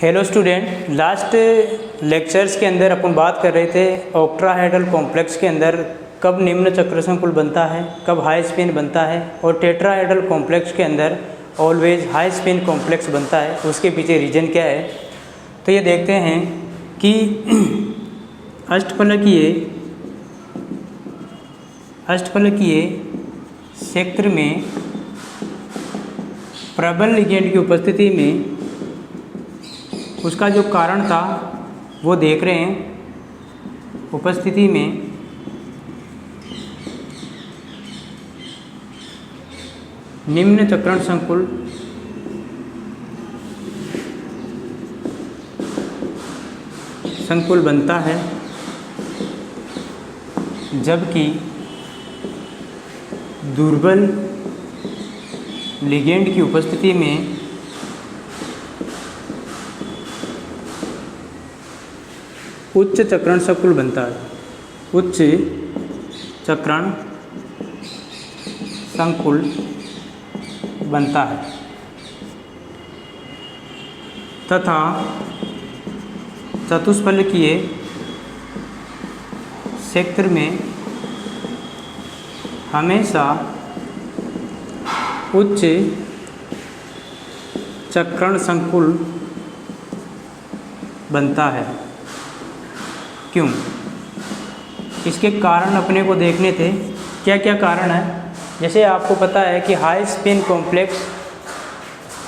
Hello student, last lectures के अंदर अपन बात कर रहे थे ऑक्ट्राहेड्रल कॉम्प्लेक्स के अंदर कब निम्न चक्र संकुल बनता है, कब हाई स्पिन बनता है, और टेट्राहेड्रल कॉम्प्लेक्स के अंदर ऑलवेज हाई स्पिन कॉम्प्लेक्स बनता है। उसके पीछे रीजन क्या है, तो ये देखते हैं कि अष्टफलकीय क्षेत्र में प्रबल लिगेंड की उपस्थिति में उसका जो कारण था वो देख रहे हैं। उपस्थिति में निम्न चक्रण संकुल बनता है, जबकि दुर्बल लिगेंड की उपस्थिति में उच्च चक्रण संकुल बनता है। उच्च चक्रण संकुल बनता है तथा चतुष्फलकीय क्षेत्र में हमेशा उच्च चक्रण संकुल बनता है। क्यों? इसके कारण अपने को देखने थे। क्या क्या कारण है? जैसे आपको पता है कि हाई स्पिन कॉम्प्लेक्स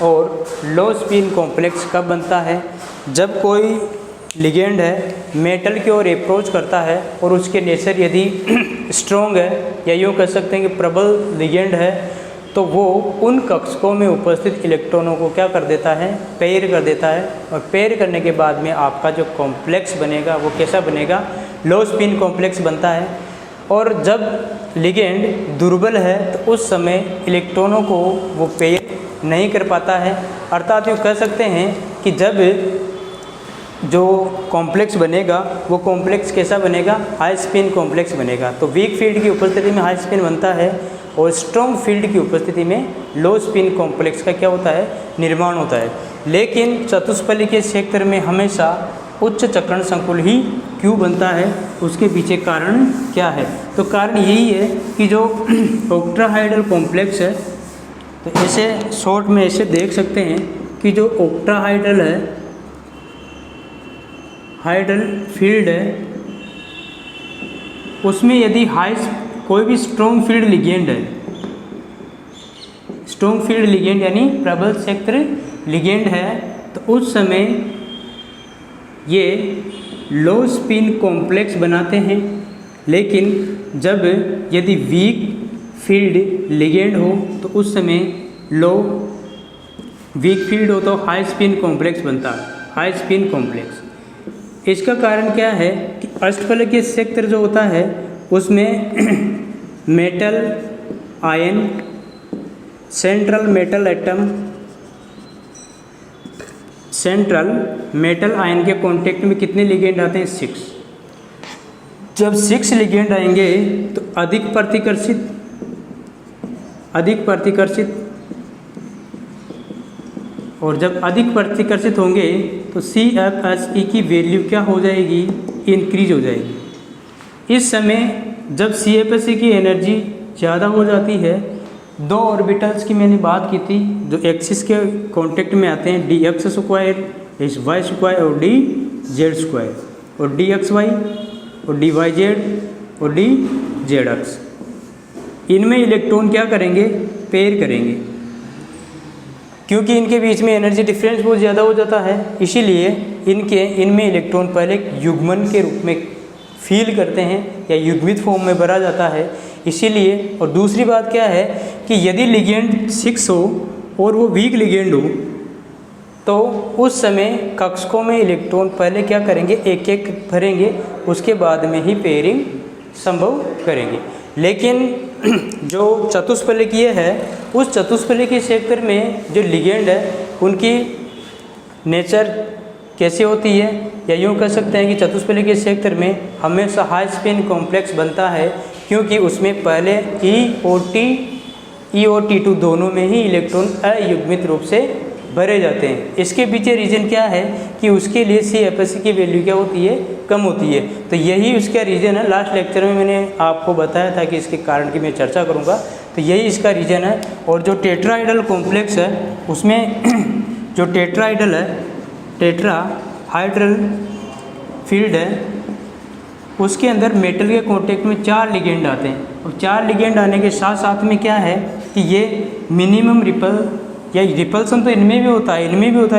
और लो स्पिन कॉम्प्लेक्स कब बनता है, जब कोई लिगेंड है मेटल की ओर अप्रोच करता है और उसके नेचर यदि स्ट्रॉन्ग है या यूँ कह सकते हैं कि प्रबल लिगेंड है, तो वो उन कक्षकों में उपस्थित इलेक्ट्रॉनों को क्या कर देता है, पेयर कर देता है। और पेयर करने के बाद में आपका जो कॉम्प्लेक्स बनेगा वो कैसा बनेगा, लो स्पिन कॉम्प्लेक्स बनता है। और जब लिगेंड दुर्बल है तो उस समय इलेक्ट्रॉनों को वो पेयर नहीं कर पाता है। अर्थात यूँ कह सकते हैं कि जब जो कॉम्प्लेक्स बनेगा वो कॉम्प्लेक्स कैसा बनेगा, हाई स्पिन कॉम्प्लेक्स बनेगा। तो वीक फील्ड की उपस्थिति में हाई स्पिन बनता है और स्ट्रॉन्ग फील्ड की उपस्थिति में लो स्पिन कॉम्प्लेक्स का क्या होता है, निर्माण होता है। लेकिन चतुष्फलकीय क्षेत्र में हमेशा उच्च चक्रण संकुल ही क्यों बनता है, उसके पीछे कारण क्या है? तो कारण यही है कि जो ऑक्ट्राहाइड्रल कॉम्प्लेक्स है, तो ऐसे शॉर्ट में ऐसे देख सकते हैं कि जो ऑक्ट्राहाइड्रल है, हाइड्रल फील्ड है, उसमें यदि कोई भी स्ट्रॉन्ग फील्ड लिगेंड है, स्ट्रॉन्ग फील्ड लिगेंड यानी प्रबल क्षेत्र लिगेंड है, तो उस समय ये लो स्पिन कॉम्प्लेक्स बनाते हैं। लेकिन जब यदि वीक फील्ड लिगेंड हो तो उस समय वीक फील्ड हो तो हाई स्पिन कॉम्प्लेक्स बनता है, हाई स्पिन कॉम्प्लेक्स। इसका कारण क्या है कि अष्टफलकीय क्षेत्र जो होता है उसमें metal ion, central metal ion के कांटेक्ट में कितने लिगेंड आते हैं, 6। जब 6 लिगेंड आएंगे तो अधिक प्रतिकर्षित और जब अधिक प्रतिकर्षित होंगे तो CFSE की वैल्यू क्या हो जाएगी, इंक्रीज हो जाएगी। इस समय जब CFSE की एनर्जी ज़्यादा हो जाती है, 2 ऑर्बिटल्स की मैंने बात की थी जो एक्सिस के कांटेक्ट में आते हैं, dx² hy² और dz², और dxy और dyz और dzx। इनमें इलेक्ट्रॉन क्या करेंगे, पेयर करेंगे। क्योंकि इनके बीच में एनर्जी डिफरेंस बहुत ज़्यादा हो जाता है, इसीलिए इनमें इलेक्ट्रॉन पहले युग्मन के रूप में फील करते हैं या युग्मित फॉर्म में भरा जाता है, इसीलिए। और दूसरी बात क्या है कि यदि लिगेंड 6 हो और वो वीक लिगेंड हो तो उस समय कक्षकों में इलेक्ट्रॉन पहले क्या करेंगे, एक एक भरेंगे, उसके बाद में ही पेयरिंग संभव करेंगे। लेकिन जो चतुष्फलकीय है, उस चतुष्फलकीय क्षेत्र में जो लिगेंड है उनकी नेचर कैसे होती है, या यूँ कह सकते हैं कि चतुष्फलकीय क्षेत्र में हमेशा हाई स्पिन कॉम्प्लेक्स बनता है, क्योंकि उसमें पहले E और T2 दोनों में ही इलेक्ट्रॉन अयुग्मित रूप से भरे जाते हैं। इसके पीछे रीज़न क्या है कि उसके लिए CFSE की वैल्यू क्या होती है, कम होती है। तो यही उसका रीज़न है। लास्ट लेक्चर में मैंने आपको बताया था कि इसके कारण की मैं चर्चा करूँगा, तो यही इसका रीज़न है। और जो टेट्राहाइड्रल कॉम्प्लेक्स है उसमें जो टेट्राहाइड्रल है, टेट्राहाइड्रल फील्ड है, उसके अंदर मेटल के कांटेक्ट में 4 लिगेंड आते हैं। और 4 लिगेंड आने के साथ साथ में क्या है कि ये मिनिमम रिपल्सन तो इनमें भी होता है,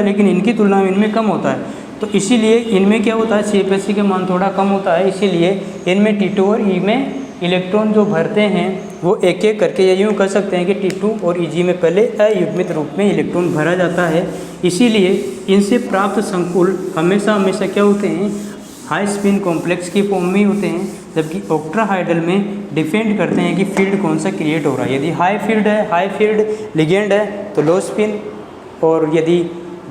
लेकिन इनकी तुलना में इनमें कम होता है। तो इसीलिए इनमें क्या होता है, CFSE का मान थोड़ा कम होता है। इसीलिए इनमें T2 और E में इलेक्ट्रॉन जो भरते हैं वो एक एक करके, या यूँ कह सकते हैं कि T2 और EG में पहले अयुग्मित रूप में इलेक्ट्रॉन भरा जाता है। इसीलिए इनसे प्राप्त संकुल हमेशा क्या होते हैं, हाई स्पिन कॉम्प्लेक्स की फॉर्म में होते हैं। जबकि ऑक्ट्राहाइड्रल में डिपेंड करते हैं कि फील्ड कौन सा क्रिएट हो रहा है। यदि हाई फील्ड लिगेंड है तो लो स्पिन, और यदि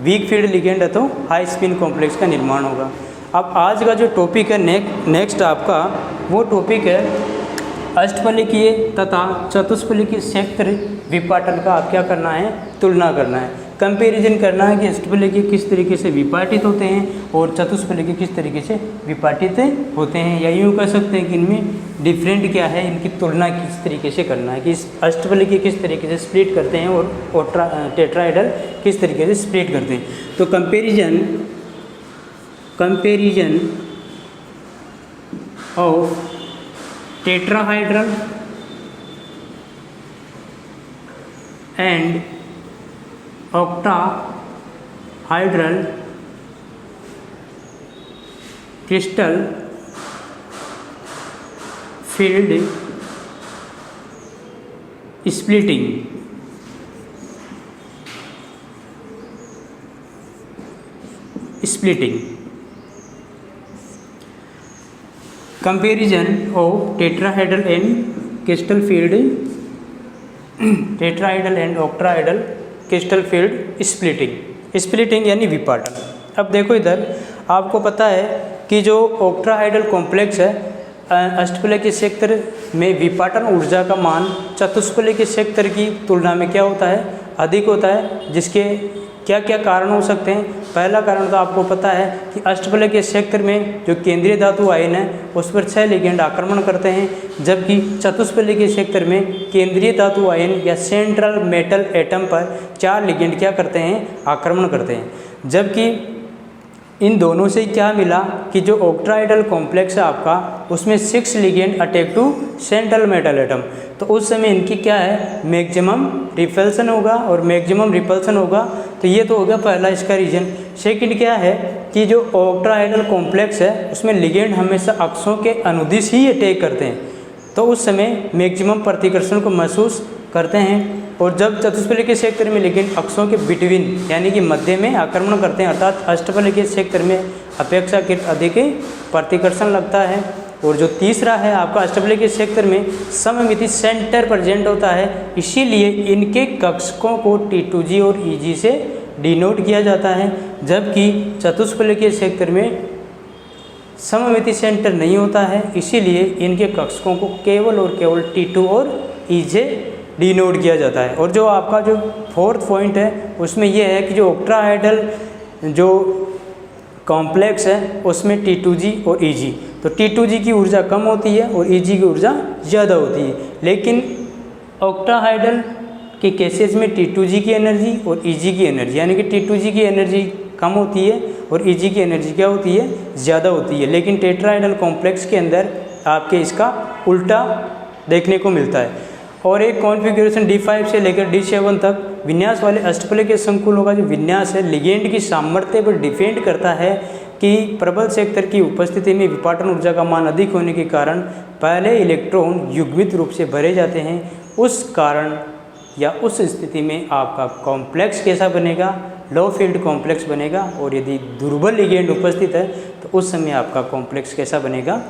वीक फील्ड लिगेंड है तो हाई स्पिन कॉम्प्लेक्स का निर्माण होगा। अब आज का जो टॉपिक है नेक्स्ट आपका, वो टॉपिक है अष्टफलकीय तथा चतुष्फलकीय क्षेत्र विपाटन का आप क्या करना है, तुलना करना है, कंपैरिजन करना है कि अष्टफलकीय किस तरीके से विपाटित होते हैं और चतुष्फलकीय किस तरीके से विपाटित होते हैं। या यूँ कह सकते हैं कि इनमें डिफरेंट क्या है, इनकी तुलना किस तरीके से करना है कि इस अष्टफलकीय किस तरीके से स्प्लिट करते हैं और टेट्राहाइड्रल किस तरीके से स्प्लिट करते हैं। तो comparison of tetrahedral and octahedral crystal field splitting comparison of tetrahedral and crystal field tetrahedral and octahedral crystal field splitting यानी विपाटन। अब देखो इधर आपको पता है कि जो ऑक्ट्राहाइड्रल कॉम्प्लेक्स है, अष्टफलकीय क्षेत्र में विपाटन ऊर्जा का मान चतुष्फलकीय क्षेत्र की तुलना में क्या होता है, अधिक होता है। जिसके क्या क्या कारण हो सकते हैं। पहला कारण तो आपको पता है कि अष्टफलकीय क्षेत्र में जो केंद्रीय धातु आयन है उस पर 6 लिगेंड आक्रमण करते हैं, जबकि चतुष्फलकीय क्षेत्र में केंद्रीय धातु आयन या सेंट्रल मेटल एटम पर 4 लिगेंड क्या करते हैं, आक्रमण करते हैं। जबकि इन दोनों से क्या मिला कि जो ऑक्ट्राहाइड्रल कॉम्प्लेक्स है आपका, उसमें 6 ligand attack to central metal atom. तो उस समय इनकी क्या है, मैक्सिमम रिपल्सन होगा और मैक्सिमम रिपल्सन होगा। तो ये तो हो गया पहला इसका रीजन। सेकंड क्या है कि जो ऑक्ट्राहाइड्रल कॉम्प्लेक्स है उसमें लिगेंड हमेशा अक्षों के अनुदिश ही अटैक करते हैं, तो उस समय मैक्सिमम प्रतिकर्षण को महसूस करते हैं। और जब चतुष्फलकीय क्षेत्र में लिगेंड अक्षों के बिटवीन यानी कि मध्य में आक्रमण करते हैं, अर्थात अष्टफलकीय क्षेत्र में अपेक्षाकृत अधिक प्रतिकर्षण लगता है। और जो तीसरा है आपका, अष्टफलकीय क्षेत्र में सममिति सेंटर प्रेजेंट होता है, इसीलिए इनके कक्षकों को T2G और EG से डिनोट किया जाता है। जबकि चतुष्फलकीय क्षेत्र में सममिति सेंटर नहीं होता है, इसीलिए इनके कक्षकों को केवल और केवल T2 और E से डिनोट किया जाता है। और जो आपका जो फोर्थ पॉइंट है उसमें यह है कि जो ऑक्ट्राहाइड्रल जो कॉम्प्लेक्स है उसमें T2G और EG, तो T2G की ऊर्जा कम होती है और EG की ऊर्जा ज़्यादा होती है। लेकिन ऑक्ट्राहाइड्रल के केसेस में T2G की एनर्जी और EG की एनर्जी, यानी कि T2G की एनर्जी कम होती है और EG की एनर्जी क्या होती है, ज़्यादा होती है। लेकिन टेट्राहाइड्रल कॉम्प्लेक्स के अंदर आपके इसका उल्टा देखने को मिलता है। और एक कॉन्फ़िगरेशन D5 से लेकर D7 तक विन्यास वाले अष्टफलकीय संकुलों का जो विन्यास है लिगेंड की सामर्थ्य पर डिपेंड करता है कि प्रबल क्षेत्र की उपस्थिति में विपाटन ऊर्जा का मान अधिक होने के कारण पहले इलेक्ट्रॉन युग्मित रूप से भरे जाते हैं। उस कारण या उस स्थिति में आपका कॉम्प्लेक्स कैसा बनेगा, लो फील्ड कॉम्प्लेक्स बनेगा। और यदि दुर्बल लिगेंड उपस्थित है तो उस समय आपका कॉम्प्लेक्स कैसा बनेगा,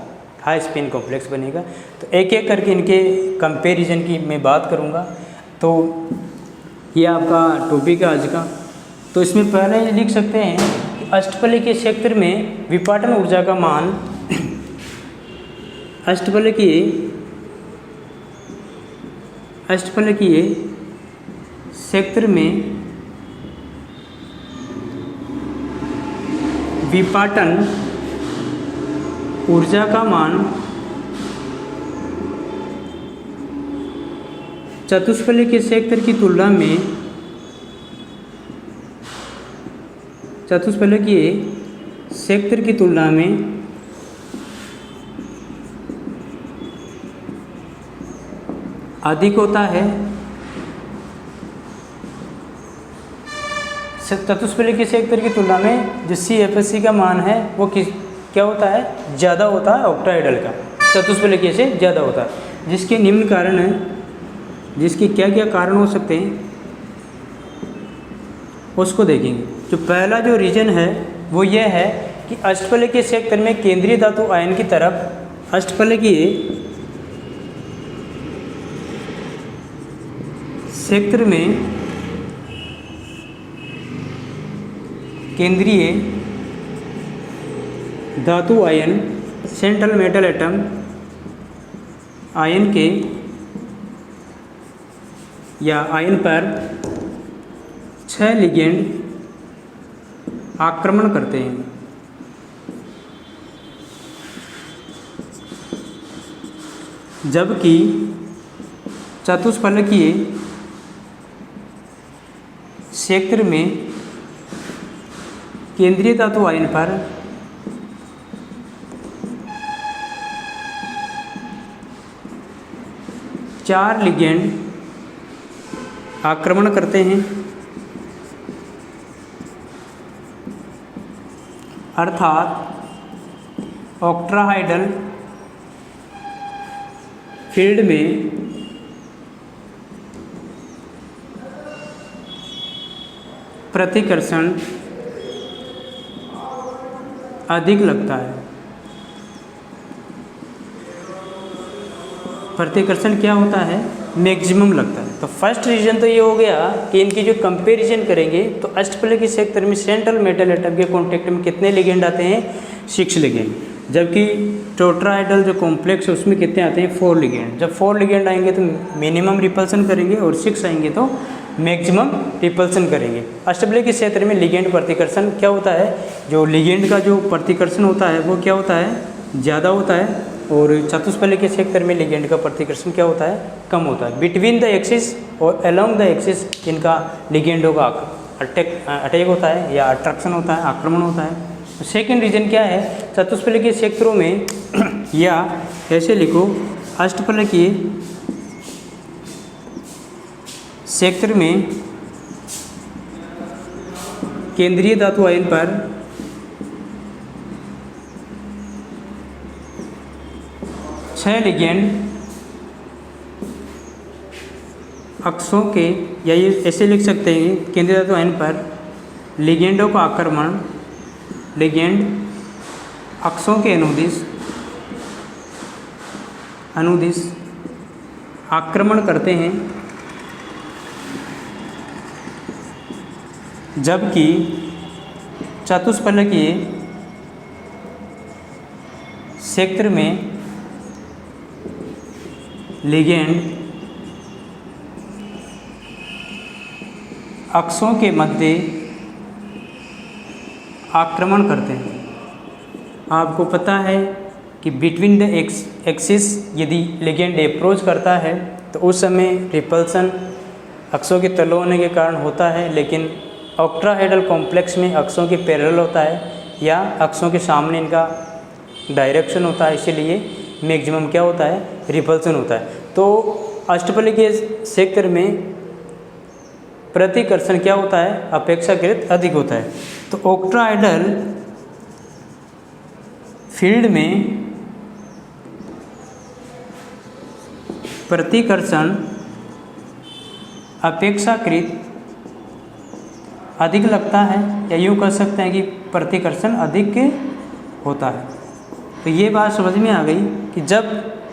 हाई स्पिन कॉम्प्लेक्स बनेगा। तो एक एक करके इनके कंपैरिजन की मैं बात करूंगा। तो ये आपका टॉपिक है आज का। तो इसमें पहले लिख सकते हैं कि अष्टफलकीय क्षेत्र में विपाटन ऊर्जा का मान अष्टफलकीय क्षेत्र में विपाटन ऊर्जा का मान चतुष्फलकीय सेक्टर की तुलना में अधिक होता है। चतुष्फलकीय सेक्टर की तुलना में जो CFSE का मान है वो क्या होता है, ज़्यादा होता है ऑक्टाहेड्रल का, चतुष्फलकीय से ज़्यादा होता है। जिसके निम्न कारण है, जिसके क्या क्या कारण हो सकते हैं उसको देखेंगे। जो पहला जो रीजन है वो यह है कि अष्टफलकीय सेक्टर में केंद्रीय धातु आयन की तरफ अष्टफलकीय सेक्टर में केंद्रीय धातु ion central metal atom ion के या आयन पर 6 लिगेंड आक्रमण करते हैं। जबकि चतुष्फलकीय क्षेत्र में केंद्रीय धातु आयन पर 4 लिगेंड आक्रमण करते हैं। अर्थात ऑक्ट्राहाइडल फील्ड में प्रतिकर्षण अधिक लगता है। प्रतिकर्षण क्या होता है, मैक्सिमम लगता है। तो फर्स्ट रीजन तो ये हो गया कि इनकी जो कंपैरिजन करेंगे तो अष्टफलकीय सेक्टर में सेंट्रल मेटल एटम के कांटेक्ट में कितने लिगेंड आते हैं, 6 लिगेंड। जबकि टेट्राहेड्रल जो कॉम्प्लेक्स है उसमें कितने आते हैं, 4 लिगेंड। जब 4 लिगेंड आएंगे तो मिनिमम रिपल्सन करेंगे और 6 आएंगे तो मैक्सिमम रिपल्सन करेंगे। अष्टफलकीय क्षेत्र में लिगेंड प्रतिकर्षण क्या होता है, जो लिगेंड का जो प्रतिकर्षण होता है वो क्या होता है, ज़्यादा होता है। और चतुष्फलकीय क्षेत्र में लिगेंड का प्रतिकर्षण क्या होता है, कम होता है। बिटवीन द एक्सिस और अलोंग द एक्सिस इनका लिगेंडों का अटैक होता है या अट्रैक्शन होता है, आक्रमण होता है। तो सेकेंड रीजन क्या है, चतुष्फलकीय क्षेत्रों में या ऐसे लिखो, अष्टफलकीय क्षेत्र में केंद्रीय धातु आयन पर 6 लिगेंड अक्षों के, या ये ऐसे लिख सकते हैं, केंद्रीय धातु आयन पर लिगेंडों का आक्रमण लिगेंड अक्षों के अनुदिश आक्रमण करते हैं। जबकि चतुष्फलकीय क्षेत्र में लिगेंड अक्षों के मध्य आक्रमण करते हैं। आपको पता है कि बिटवीन द एक्सिस यदि लिगेंड अप्रोच करता है तो उस समय रिपल्सन अक्षों के तले होने के कारण होता है, लेकिन ऑक्ट्राहेड्रल कॉम्प्लेक्स में अक्षों के पैरेलल होता है या अक्षों के सामने इनका डायरेक्शन होता है, इसीलिए मैक्सिमम क्या होता है, रिपल्सन होता है। तो अष्टफलकीय क्षेत्र में प्रतिकर्षण क्या होता है, अपेक्षाकृत अधिक होता है। तो ऑक्ट्राहेड्रल फील्ड में प्रतिकर्षण अपेक्षाकृत अधिक लगता है, या यूँ कह सकते हैं कि प्रतिकर्षण अधिक होता है। तो ये बात समझ में आ गई कि जब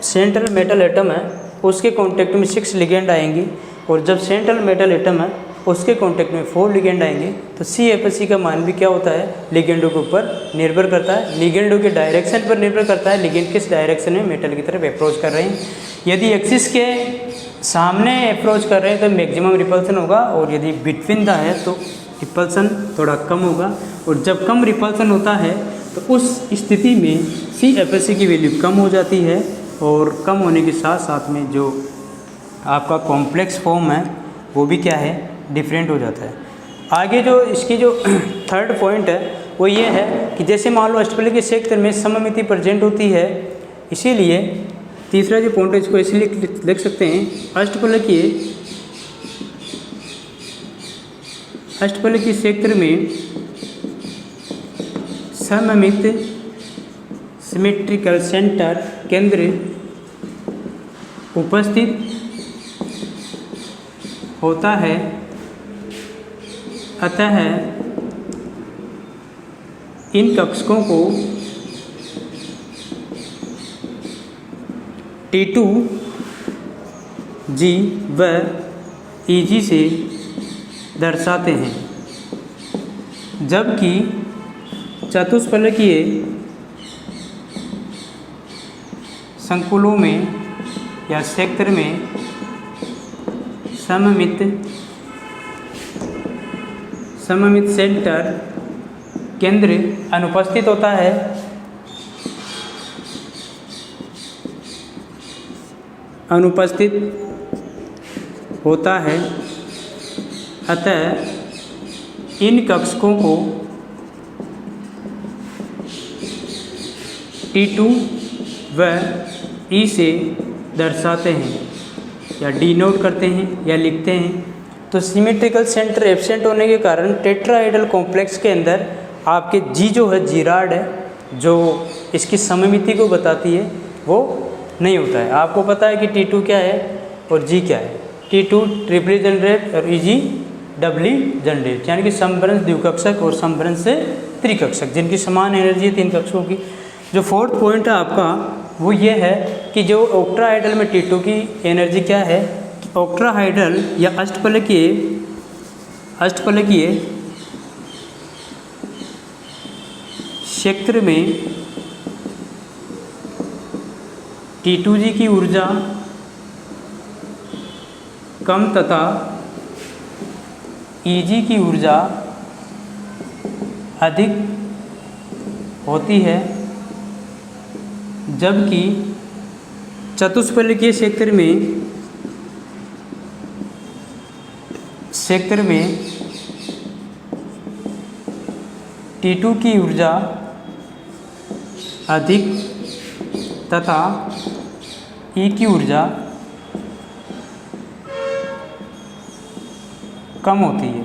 सेंट्रल मेटल एटम है उसके कांटेक्ट में 6 लिगेंड आएंगे, और जब सेंट्रल मेटल एटम है उसके कांटेक्ट में 4 लिगेंड आएंगे, तो CFSE का मान भी क्या होता है, लिगेंडों के ऊपर निर्भर करता है, लिगेंडों के डायरेक्शन पर निर्भर करता है, लिगेंड किस डायरेक्शन में मेटल की तरफ अप्रोच कर रहे हैं। यदि एक्सिस के सामने अप्रोच कर रहे हैं तो मैक्सिमम रिपल्सन होगा, और यदि बिटवीन द है तो रिपल्सन थोड़ा कम होगा। और जब कम रिपल्सन होता है तो उस स्थिति में CFSE की वैल्यू कम हो जाती है और कम होने के साथ साथ में जो आपका कॉम्प्लेक्स फॉर्म है वो भी क्या है, डिफरेंट हो जाता है। आगे जो इसकी जो थर्ड पॉइंट है वो ये है कि जैसे मान लो अष्टफलकीय क्षेत्र में सममिति प्रेजेंट होती है, इसीलिए तीसरा जो पॉइंट है इसको इसलिए लिख सकते हैं अष्टफलकीय क्षेत्र में सममित सिमेट्रिकल सेंटर केंद्र उपस्थित होता है, अतः इन कक्षकों को T2G व EG से दर्शाते हैं, जबकि चतुष्फलकीय संकुलों में या क्षेत्र में सममित सेंटर केंद्र अनुपस्थित होता है, अतः इन कक्षकों को T2 व E से दर्शाते हैं या डिनोट करते हैं या लिखते हैं। तो सिमेट्रिकल सेंटर एब्सेंट होने के कारण टेट्राहेड्रल कॉम्प्लेक्स के अंदर आपके जी जो है, जीराड है, जो इसकी सममिति को बताती है, वो नहीं होता है। आपको पता है कि T2 क्या है और G क्या है। T2 ट्रिपली जनरेट और EG डबली जनरेट, यानी कि समभ्रंश द्विकक्षक और समभ्रंश से त्रिकक्षक जिनकी समान एनर्जी है 3 कक्षकों की। जो फोर्थ पॉइंट है आपका वो ये है कि जो ऑक्ट्राहाइड्रल में T2 की एनर्जी क्या है, ऑक्ट्राहाइड्रल या अष्टफलकीय क्षेत्र में T2G की ऊर्जा कम तथा EG की ऊर्जा अधिक होती है, जबकि चतुष्फलकीय क्षेत्र में T2 की ऊर्जा अधिक तथा E की ऊर्जा कम होती है।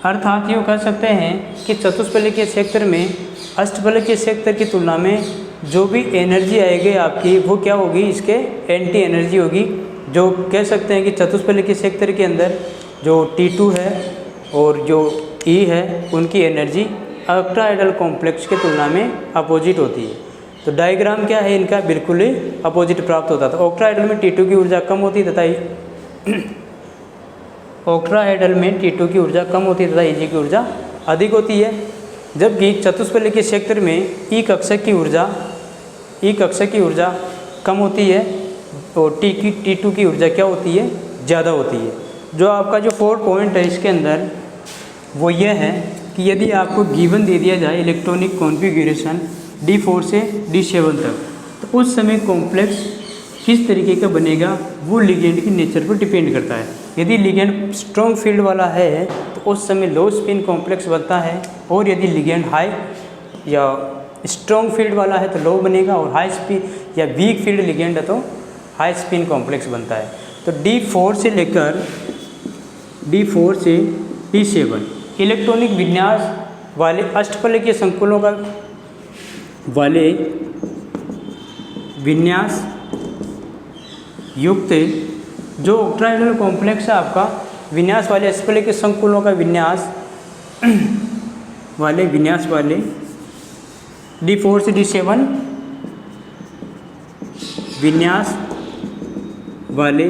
अर्थात ये कह सकते हैं कि चतुष्फलकीय क्षेत्र में अष्टफलकीय क्षेत्र की तुलना में जो भी एनर्जी आएगी आपकी वो क्या होगी, इसके एंटी एनर्जी होगी। जो कह सकते हैं कि चतुष्फलकीय क्षेत्र के अंदर जो T2 है और जो E है उनकी एनर्जी ऑक्ट्राहाइड्रल कॉम्प्लेक्स की तुलना में अपोजिट होती है। तो डायग्राम क्या है इनका, बिल्कुल ही अपोजिट प्राप्त होता था। ऑक्ट्राहाइड्रल में T2 की ऊर्जा कम होती तथा ऑक्ट्राहाइड्रल में T2 की ऊर्जा कम होती तथा EG की ऊर्जा अधिक होती है, जबकि चतुष्फलकीय क्षेत्र में E कक्षक की ऊर्जा कम होती है और T2 की ऊर्जा क्या होती है, ज़्यादा होती है। जो आपका जो फोर्थ पॉइंट है इसके अंदर वो ये है कि यदि आपको गिवन दे दिया जाए इलेक्ट्रॉनिक कॉन्फ़िगरेशन D4 से D7 तक, तो उस समय कॉम्प्लेक्स किस तरीके का बनेगा वो लिगेंड की नेचर पर डिपेंड करता है। यदि लिगेंड स्ट्रॉन्ग फील्ड वाला है तो उस समय लो स्पिन कॉम्प्लेक्स बनता है, और यदि लिगेंड हाई या स्ट्रॉन्ग फील्ड वाला है तो लो बनेगा, और हाई स्पिन या वीक फील्ड लिगेंड है तो हाई स्पिन कॉम्प्लेक्स बनता है। तो D4 से D7 इलेक्ट्रॉनिक विन्यास वाले अष्टफलकीय संकुलों का विन्यास युक्त जो ऑक्ट्राहाइड्रल कॉम्प्लेक्स है आपका, विन्यास वाले अष्टफलकीय संकुलों का विन्यास वाले D4 से D7 विन्यास वाले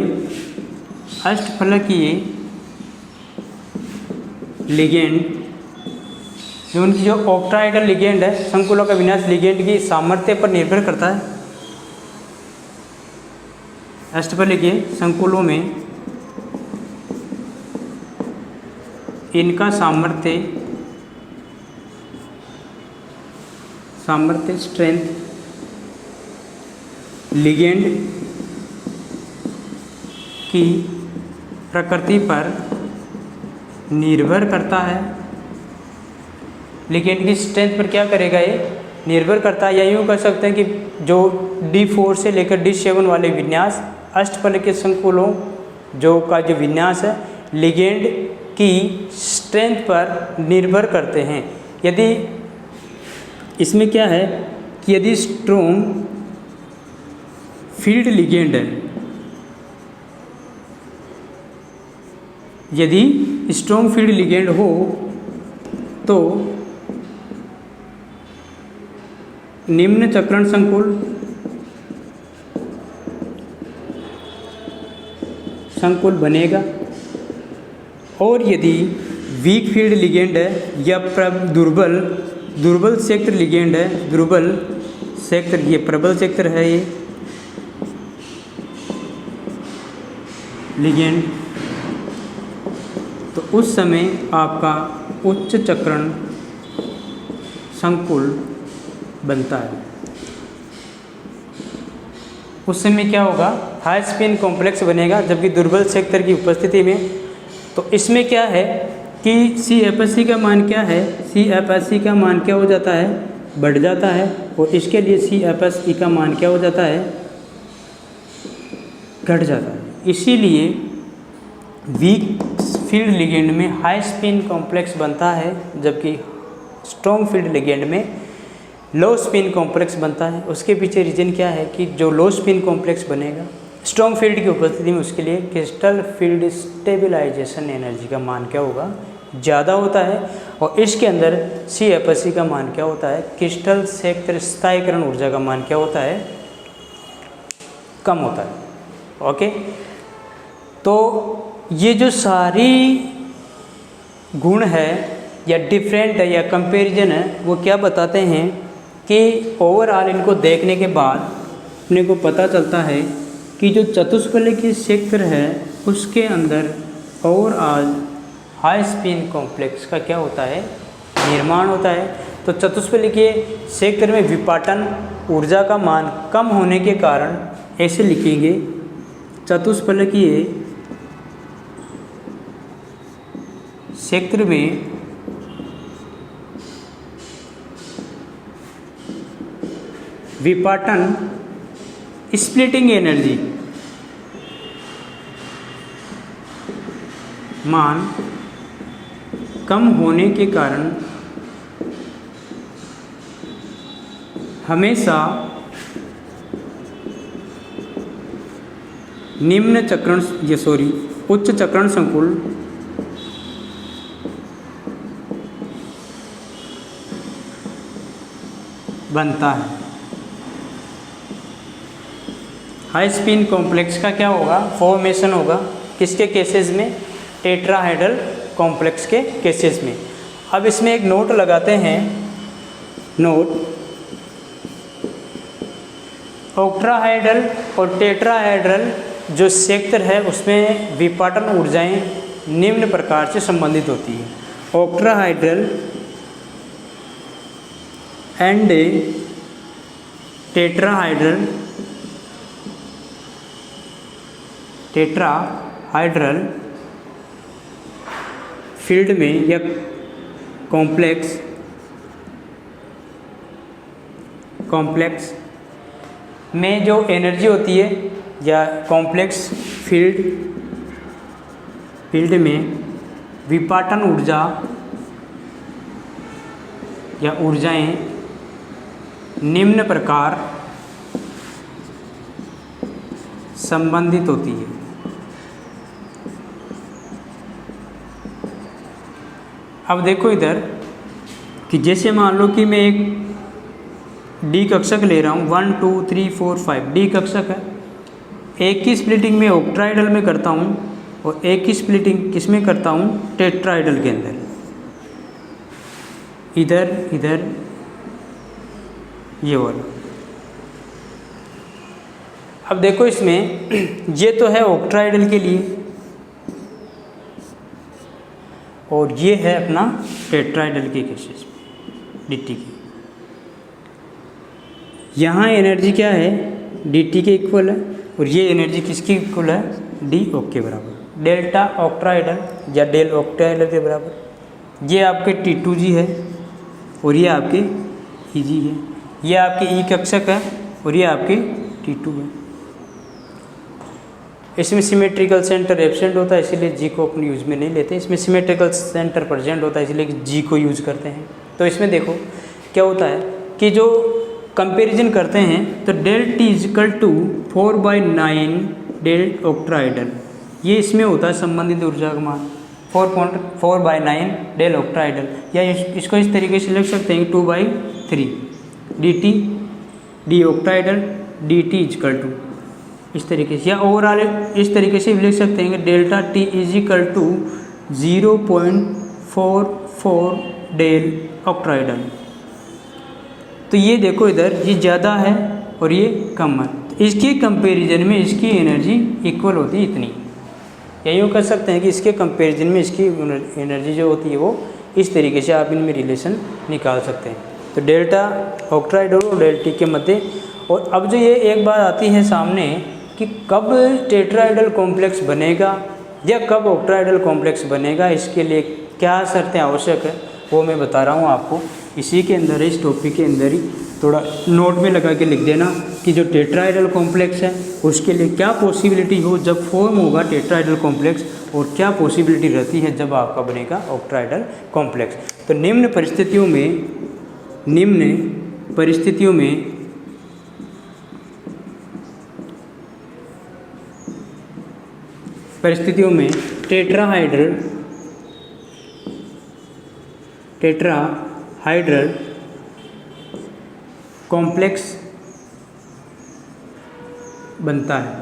अष्टफलकीय लिगेंड, जो उनकी जो ऑक्ट्राहाइड्रल लिगेंड है, संकुलों का विन्यास लिगेंड की सामर्थ्य पर निर्भर करता है। अष्टफलकीय संकुलों में इनका सामर्थ्य स्ट्रेंथ लिगेंड की प्रकृति पर निर्भर करता है। लिगेंड की स्ट्रेंथ पर क्या करेगा, ये निर्भर करता है। या यूँ कह सकते हैं कि जो D4 से लेकर D7 वाले विन्यास अष्टफलकीय संकुलों जो का जो विन्यास है लिगेंड की स्ट्रेंथ पर निर्भर करते हैं। यदि इसमें क्या है कि यदि स्ट्रॉन्ग फील्ड लिगेंड है, यदि स्ट्रॉन्ग फील्ड लिगेंड हो तो निम्न चक्रण संकुल बनेगा। और यदि वीक फील्ड लिगेंड है या दुर्बल क्षेत्र लिगेंड है, दुर्बल क्षेत्र, ये प्रबल क्षेत्र है ये लिगेंड, तो उस समय आपका उच्च चक्रण संकुल बनता है। उस समय क्या होगा, हाई स्पिन कॉम्प्लेक्स बनेगा। जबकि दुर्बल क्षेत्र की उपस्थिति में, तो इसमें क्या है कि CFSE का मान क्या है, CFSE का मान क्या हो जाता है, बढ़ जाता है। और इसके लिए CFSE का मान क्या हो जाता है, घट जाता है। इसीलिए वीक फील्ड लिगेंड में हाई स्पिन कॉम्प्लेक्स बनता है, जबकि स्ट्रॉन्ग फील्ड लिगेंड में लो स्पिन कॉम्प्लेक्स बनता है। उसके पीछे रीजन क्या है कि जो लो स्पिन कॉम्प्लेक्स बनेगा स्ट्रॉन्ग फील्ड की उपस्थिति में, उसके लिए क्रिस्टल फील्ड स्टेबलाइजेशन एनर्जी का मान क्या होगा, ज़्यादा होता है। और इसके अंदर CFSE का मान क्या होता है, क्रिस्टल क्षेत्र स्थायीकरण ऊर्जा का मान क्या होता है, कम होता है। ओके, तो ये जो सारी गुण है या डिफरेंट है या कंपैरिजन है, वो क्या बताते हैं कि ओवरऑल इनको देखने के बाद अपने को पता चलता है कि जो चतुष्फलकीय क्षेत्र है उसके अंदर ओवरऑल हाई स्पिन कॉम्प्लेक्स का क्या होता है, निर्माण होता है। तो चतुष्फलकीय क्षेत्र में विपाटन ऊर्जा का मान कम होने के कारण ऐसे लिखेंगे, चतुष्फलकीय क्षेत्र में विपाटन स्प्लिटिंग एनर्जी मान कम होने के कारण हमेशा उच्च चक्रण संकुल बनता है। हाई स्पिन कॉम्प्लेक्स का क्या होगा, फॉर्मेशन होगा किसके केसेस में, टेट्राहेड्रल कॉम्प्लेक्स के केसेस में। अब इसमें एक नोट लगाते हैं, नोट, ऑक्ट्राहेड्रल और टेट्राहेड्रल जो क्षेत्र है उसमें विपाटन ऊर्जाएं निम्न प्रकार से संबंधित होती है। ऑक्ट्राहेड्रल एंड टेट्राहाइड्रल फील्ड में या कॉम्प्लेक्स में जो एनर्जी होती है या कॉम्प्लेक्स फील्ड में विपाटन ऊर्जा या ऊर्जाएं निम्न प्रकार संबंधित होती है। अब देखो इधर कि जैसे मान लो कि मैं एक डी कक्षक ले रहा हूँ, 1 2 3 4 5 डी कक्षक है। एक की स्प्लिटिंग में ऑक्ट्राइडल में करता हूँ और एक की स्प्लिटिंग किस में करता हूँ, टेट्राइडल के अंदर। इधर ये वाला। अब देखो इसमें ये तो है ऑक्ट्राइडल के लिए, और ये है अपना टेट्राइडल के केसेस dt की। यहाँ एनर्जी क्या है, dt के इक्वल है, और ये एनर्जी किसकी इक्वल है, d ओक के बराबर, डेल्टा ऑक्ट्राइडल या डेल ऑक्ट्राइडल के बराबर। ये आपके T2g है और ये आपके Eg है, ये आपके E कक्षक है और ये आपके T2 है। इसमें सिमेट्रिकल सेंटर एब्सेंट होता है इसीलिए जी को अपने यूज़ में नहीं लेते, इसमें सिमेट्रिकल सेंटर प्रेजेंट होता है इसलिए जी को यूज़ करते हैं। तो इसमें देखो क्या होता है कि जो कंपैरिजन करते हैं तो del T equal to 4/9 del octahedral, ये इसमें होता है संबंधित ऊर्जा का मान 4/9 डेल ऑक्ट्राइडल, या इसको इस तरीके से लिख सकते हैं 2/3 dt D octahedral dt equal to, इस तरीके से, या ओवरऑल इस तरीके से भी लिख सकते हैं कि delta T equal to 0.44 del octahedral. तो ये देखो इधर ये ज़्यादा है और ये कम है, तो इसके कंपैरिजन में इसकी एनर्जी इक्वल होती है इतनी, या यूँ कर सकते हैं कि इसके कंपैरिजन में इसकी एनर्जी जो होती है वो इस तरीके से आप इनमें रिलेशन निकाल सकते हैं। तो डेल्टा ऑक्ट्राइडल और डेल टी के मध्य। और अब जो ये एक बात आती है सामने कि कब टेट्राइडल कॉम्प्लेक्स बनेगा या कब ऑक्ट्राइडल कॉम्प्लेक्स बनेगा, इसके लिए क्या शर्तें आवश्यक है वो मैं बता रहा हूँ आपको। इसी के अंदर इस टॉपिक के अंदर ही थोड़ा नोट में लगा के लिख देना कि जो टेट्राइडल कॉम्प्लेक्स है उसके लिए क्या पॉसिबिलिटी हो जब फॉर्म होगा टेट्राइडल कॉम्प्लेक्स, और क्या पॉसिबिलिटी रहती है जब आपका बनेगा ऑक्ट्राइडल कॉम्प्लेक्स। तो निम्न परिस्थितियों में टेट्राहाइड्रल कॉम्प्लेक्स बनता है।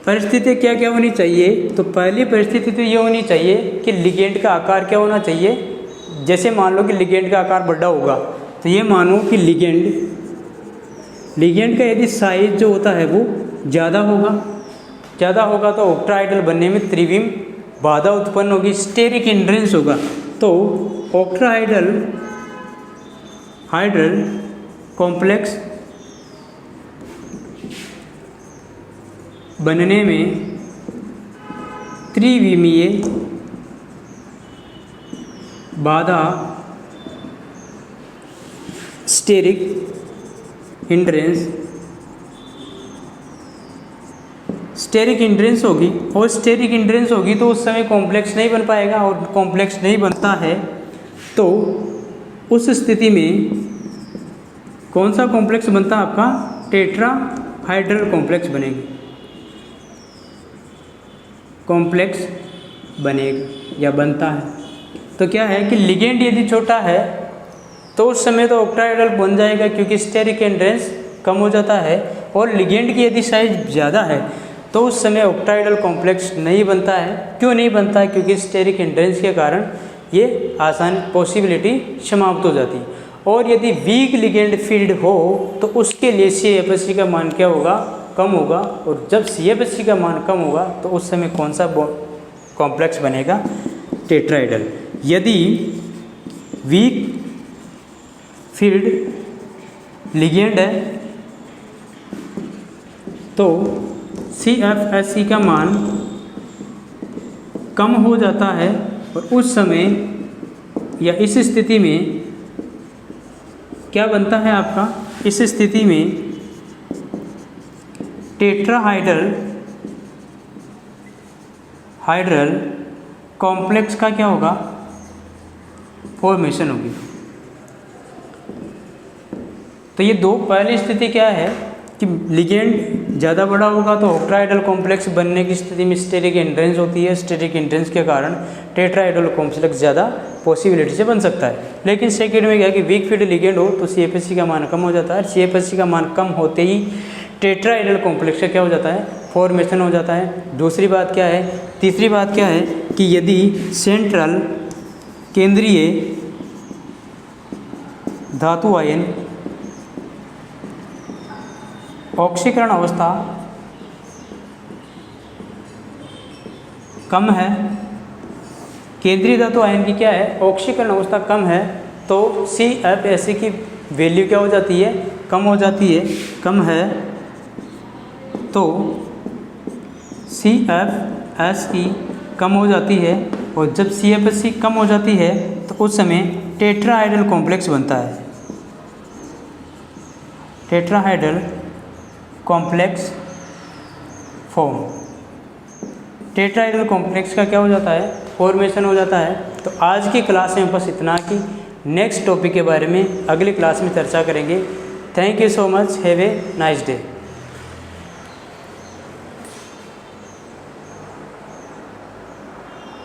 परिस्थिति क्या क्या होनी चाहिए, तो पहली परिस्थिति तो ये होनी चाहिए कि लिगेंड का आकार क्या होना चाहिए। जैसे मान लो कि लिगेंड का आकार बड़ा होगा, तो ये मानो कि लिगेंड का यदि साइज जो होता है वो ज़्यादा होगा तो ऑक्ट्राइडल बनने में त्रिविम बाधा उत्पन्न होगी, स्टेरिक हिंड्रेंस होगा। तो ऑक्ट्राइडल कॉम्प्लेक्स बनने में त्रिविमीय बाधा स्टेरिक हिंड्रेंस होगी, और स्टेरिक हिंड्रेंस होगी तो उस समय कॉम्प्लेक्स नहीं बन पाएगा, और कॉम्प्लेक्स नहीं बनता है तो उस स्थिति में कौन सा कॉम्प्लेक्स बनता है आपका, टेट्राहाइड्रल कॉम्प्लेक्स बनेगा या बनता है। तो क्या है कि लिगेंड यदि छोटा है तो उस समय तो ऑक्ट्राइडल बन जाएगा क्योंकि स्टेरिक हिंड्रेंस कम हो जाता है, और लिगेंड की यदि साइज ज़्यादा है तो उस समय ऑक्ट्राइडल कॉम्प्लेक्स नहीं बनता है। क्यों नहीं बनता है, क्योंकि स्टेरिक हिंड्रेंस के कारण ये आसान पॉसिबिलिटी समाप्त हो जाती है। और यदि वीक लिगेंड फील्ड हो तो उसके लिए CFSC का मान क्या होगा, कम होगा, और जब CFSC का मान कम होगा तो उस समय कौन सा कॉम्प्लेक्स बनेगा, टेट्राइडल। यदि वीक फील्ड लिगेंड है तो CFSC का मान कम हो जाता है, और उस समय या इस स्थिति में क्या बनता है आपका, इस स्थिति में टेट्राहाइड्रल कॉम्प्लेक्स का क्या होगा, फॉर्मेशन होगी। तो ये दो, पहली स्थिति क्या है कि लिगेंड ज़्यादा बड़ा होगा तो ऑक्ट्राइडल कॉम्प्लेक्स बनने की स्थिति में स्टेरिक हिंड्रेंस होती है, स्टेरिक हिंड्रेंस के कारण टेट्राहाइड्रल कॉम्प्लेक्स ज़्यादा पॉसिबिलिटी से बन सकता है। लेकिन सेकेंड में क्या है कि वीक फील्ड लिगेंड हो तो CFSC का मान कम हो जाता है, CFSC का मान कम होते ही टेट्राहाइड्रल कॉम्प्लेक्स का क्या हो जाता है, फॉर्मेशन हो जाता है। दूसरी बात क्या है, तीसरी बात क्या है कि यदि सेंट्रल केंद्रीय धातु आयन ऑक्सीकरण अवस्था केंद्रीय धातु आयन की क्या है, ऑक्सीकरण अवस्था कम है तो CFSE की वैल्यू क्या हो जाती है, कम हो जाती है, कम है तो CFSE कम हो जाती है, और जब CFSE कम हो जाती है तो उस समय टेट्राहाइड्रल कॉम्प्लेक्स बनता है। Tetrahedral complex form, tetrahedral complex का क्या हो जाता है, फॉर्मेशन हो जाता है। तो आज की क्लास में बस इतना, कि नेक्स्ट टॉपिक के बारे में अगली क्लास में चर्चा करेंगे। Thank you so much, have a nice day.